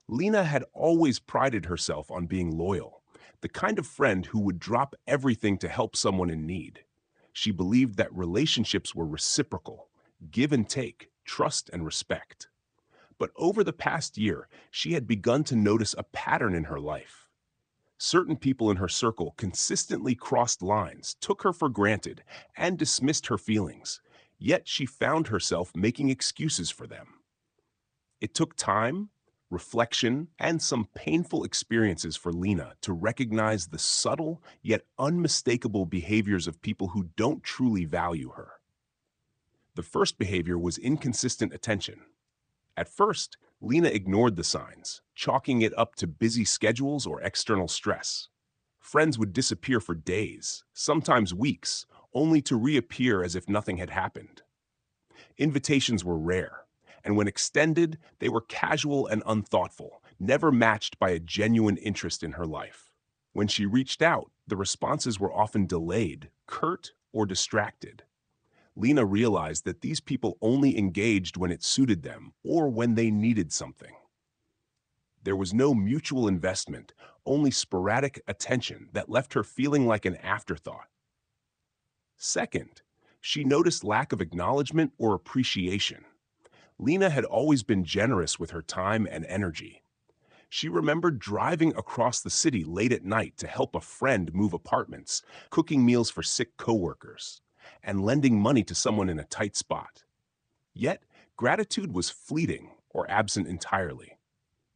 Lena had always prided herself on being loyal, the kind of friend who would drop everything to help someone in need. She believed that relationships were reciprocal, give and take, trust and respect. But over the past year, she had begun to notice a pattern in her life. Certain people in her circle consistently crossed lines, took her for granted, and dismissed her feelings. Yet she found herself making excuses for them. It took time, reflection, and some painful experiences for Lena to recognize the subtle yet unmistakable behaviors of people who don't truly value her. The first behavior was inconsistent attention. At first, Lena ignored the signs, chalking it up to busy schedules or external stress. Friends would disappear for days, sometimes weeks, only to reappear as if nothing had happened. Invitations were rare, and when extended, they were casual and unthoughtful, never matched by a genuine interest in her life. When she reached out, the responses were often delayed, curt, or distracted. Lena realized that these people only engaged when it suited them or when they needed something. There was no mutual investment, only sporadic attention that left her feeling like an afterthought. Second, she noticed lack of acknowledgement or appreciation. Lena had always been generous with her time and energy. She remembered driving across the city late at night to help a friend move apartments, cooking meals for sick coworkers, and lending money to someone in a tight spot. Yet, gratitude was fleeting or absent entirely.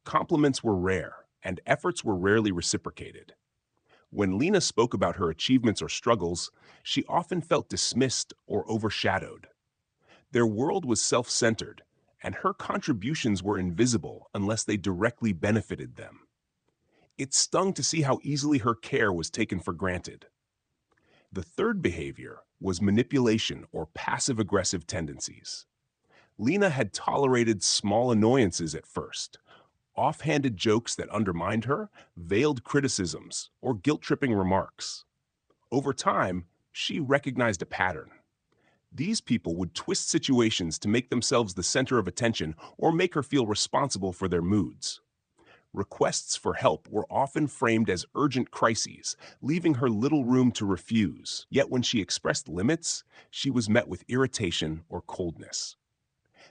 Compliments were rare, and efforts were rarely reciprocated. When Lena spoke about her achievements or struggles, she often felt dismissed or overshadowed. Their world was self-centered, and her contributions were invisible unless they directly benefited them. It stung to see how easily her care was taken for granted. The third behavior was manipulation or passive-aggressive tendencies. Lena had tolerated small annoyances at first, offhanded jokes that undermined her, veiled criticisms, or guilt-tripping remarks. Over time, she recognized a pattern. These people would twist situations to make themselves the center of attention or make her feel responsible for their moods. Requests for help were often framed as urgent crises, leaving her little room to refuse. Yet when she expressed limits, she was met with irritation or coldness.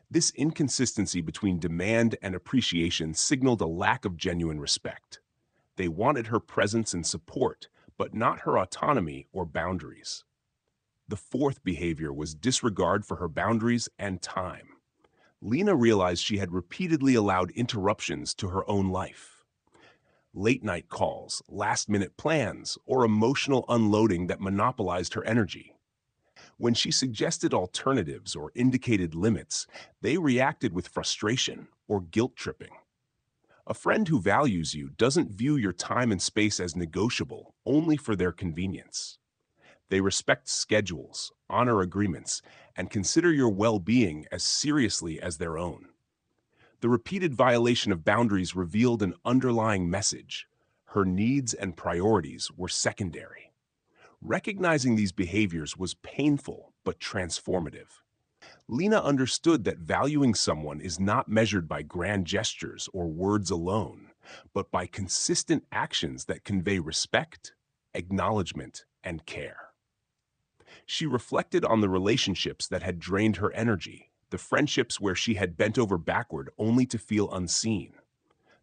This inconsistency between demand and appreciation signaled a lack of genuine respect. They wanted her presence and support, but not her autonomy or boundaries. The fourth behavior was disregard for her boundaries and time. Lena realized she had repeatedly allowed interruptions to her own life. Late night calls, last minute plans, or emotional unloading that monopolized her energy. When she suggested alternatives or indicated limits, they reacted with frustration or guilt tripping. A friend who values you doesn't view your time and space as negotiable only for their convenience. They respect schedules, honor agreements, and consider your well-being as seriously as their own. The repeated violation of boundaries revealed an underlying message. Her needs and priorities were secondary. Recognizing these behaviors was painful but transformative. Lena understood that valuing someone is not measured by grand gestures or words alone, but by consistent actions that convey respect, acknowledgement, and care. She reflected on the relationships that had drained her energy, the friendships where she had bent over backward only to feel unseen.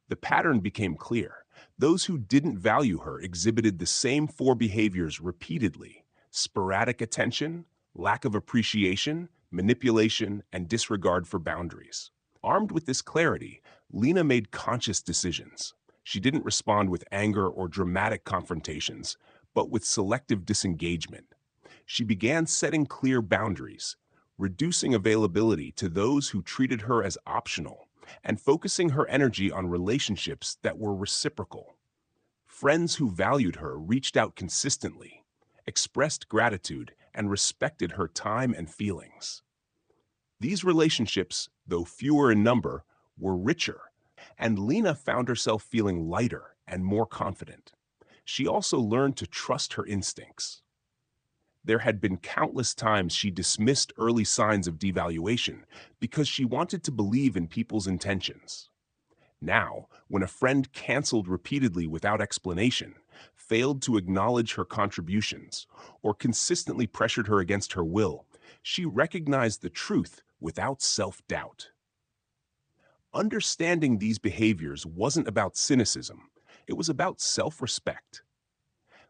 The pattern became clear. Those who didn't value her exhibited the same four behaviors repeatedly: sporadic attention, lack of appreciation, manipulation, and disregard for boundaries. Armed with this clarity, Lena made conscious decisions. She didn't respond with anger or dramatic confrontations, but with selective disengagement. She began setting clear boundaries, reducing availability to those who treated her as optional, and focusing her energy on relationships that were reciprocal. Friends who valued her reached out consistently, expressed gratitude, and respected her time and feelings. These relationships, though fewer in number, were richer, and Lena found herself feeling lighter and more confident. She also learned to trust her instincts. There had been countless times she dismissed early signs of devaluation because she wanted to believe in people's intentions. Now, when a friend canceled repeatedly without explanation, failed to acknowledge her contributions, or consistently pressured her against her will, she recognized the truth without self-doubt. Understanding these behaviors wasn't about cynicism, it was about self-respect.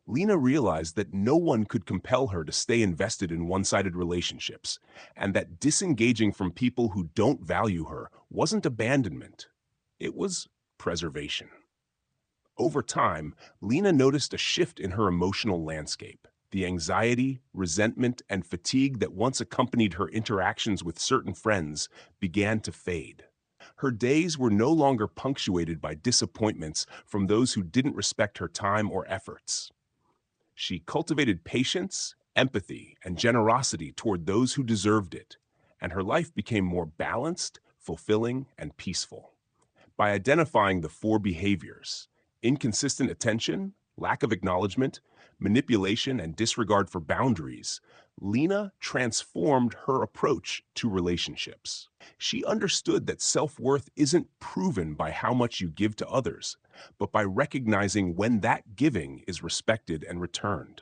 Lena realized that no one could compel her to stay invested in one-sided relationships, and that disengaging from people who don't value her wasn't abandonment. It was preservation. Over time, Lena noticed a shift in her emotional landscape. The anxiety, resentment, and fatigue that once accompanied her interactions with certain friends began to fade. Her days were no longer punctuated by disappointments from those who didn't respect her time or efforts. She cultivated patience, empathy, and generosity toward those who deserved it, and her life became more balanced, fulfilling, and peaceful. By identifying the four behaviors: inconsistent attention, lack of acknowledgement, manipulation, and disregard for boundaries, Lena transformed her approach to relationships. She understood that self-worth isn't proven by how much you give to others, but by recognizing when that giving is respected and returned.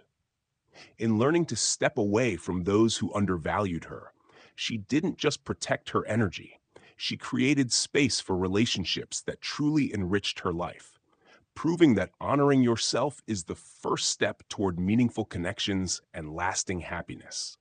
In learning to step away from those who undervalued her, she didn't just protect her energy, she created space for relationships that truly enriched her life, proving that honoring yourself is the first step toward meaningful connections and lasting happiness.